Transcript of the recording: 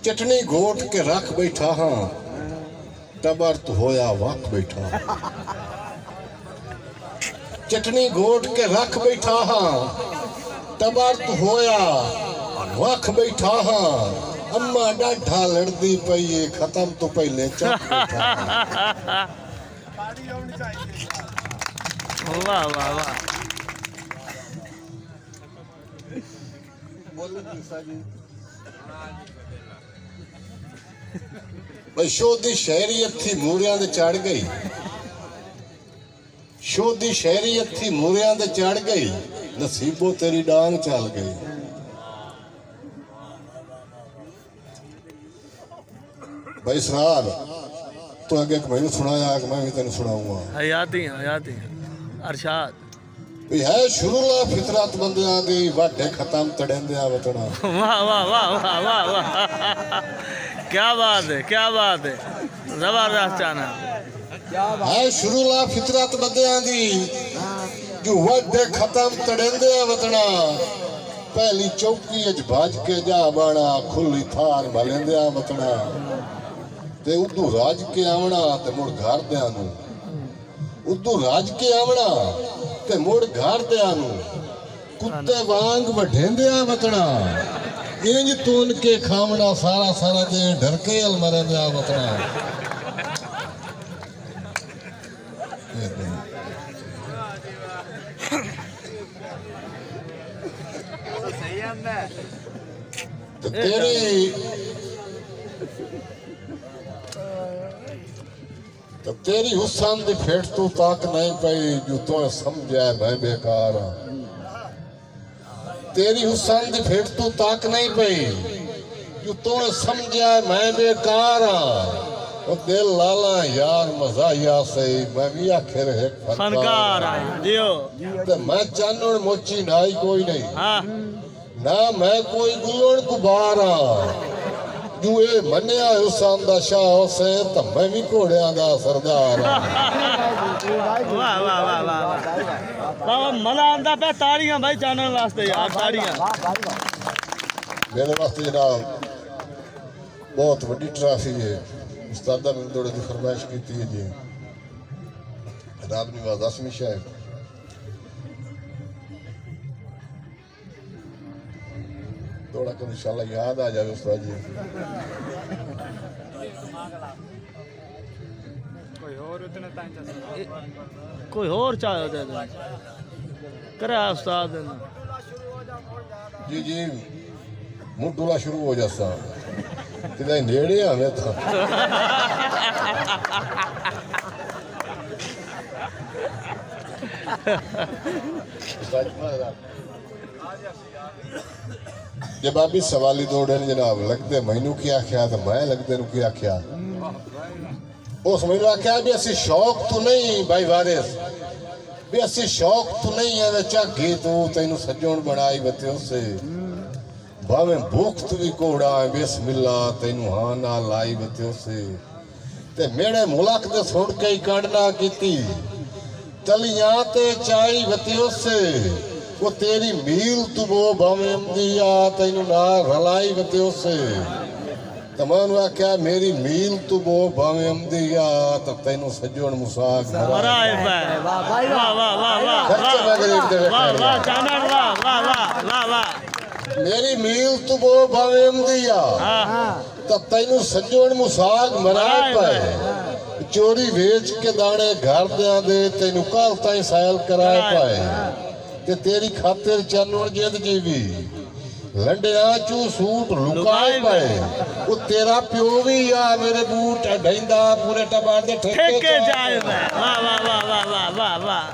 चटनी घोट के रख बैठा हाँ टबर तो होया वक बैठा। चटनी घोट के रख बैठा हाँ टबर तो होया वक बैठा हाँ। अम्मा डाढ़ा लड़दी पई है खत्म तो पहले चक बैठा। वाह वाह वाह। भाई शोधी शहरीयत थी मूरियां दे चढ़ गई। शोधी शहरीयत थी मूरियां दे चढ़ गई। नसीबो तेरी डांग चल गई। भाई सरार तो आगे मैंने सुनाया कि मैं भी तेन सुनाऊंगा। हयाती अरशाद भी है शुरूला फितरत बंदियां दी वाडे खत्म तड़ेंदियां वतना। वाह वाह वाह वाह वाह वाह। क्या बात है जबरदस्त चाना है शुरूला फितरत बंदियां दी जो वाडे खत्म तड़ेंदियां वतना। पहली चौकी अज भज के जा बाणा खुली थार भलेंदियां वतना। ते उदू राज के आवना ते मुड़ घर दियां नू। उदू राज के आवना ते मुड़ घर दियां नू। कुत्ते वांग वढेंदियां वतना। इंज तून के खावना सारा सारा दिन डर के अल मरेंदियां वतना। तो तेरी हुसन दी फेट तू ताक नहीं पई जो तो समझे मैं बेकार। तेरी हुसन दी फेट तू ताक नहीं पई जो तो समझे मैं बेकार। और दिल लाला यार मजाया से मैं भी आखिर है फनकार दियो ते मैं चानण मोची नाई कोई नहीं। हाँ ना मैं कोई गुलोड़ गुबारा जो ये मन्या हुसन दा शाह से तो मैं भी घोड़ियां दा सरदार। वाह वाह वाह वाह वाह। मजा आंदा पे ताड़ियां भाई चानन वास्ते यार ताड़ियां। मेरे वास्ते जनाब बहुत बड़ी ट्रॉफी है। उस्तादा ने दौड़े की फरमाइश की है जी राब निवाज आसमी साहब। थोड़ा कम इंशाल्लाह याद आ जाए उस्ताद जी। कोई और चाहे करे उस्ताद जी जी मुंडूला शुरू हो जाता किधर नेड़े हमें था। जब आप इस सवाली दौड़े जनाब लगते मैनू की आख्या तो मैं लगते की आख्या उस मैनू आख्या भी असि शौक तो नहीं भाई वारिस भी असि शौक तो नहीं है झागी तू तेन सजोन बनाई बते उससे भावें भूख तू भी घोड़ा बिस्मिल्ला तेन हाँ ना लाई बते उससे ते मेरे मुलक दे सुन के ही काढ़ना की तलियां ते चाई बते उससे वो तेरी मील तू वो भावें अमदिया तेन ना रलाई बते उससे तमान आख्या मेरी मील तू वो भावें अमदिया तो तेन सजोन मुसाक मेरी मील तू वो भावें अमदिया तो तेन सजोन मुसाक मराए पाए। चोरी वेच के दाने घर दिया दे तेन कल ताई सैल कराए पाए। ते तेरी खातिर चानण जिद जीवी लंडिया चू सूट लुकाए पाए। वो तेरा प्यो भी आ मेरे बूट ढाइंदा पूरे टब्बर दे ठेके जाए। वाह वाह वाह वाह वाह वाह।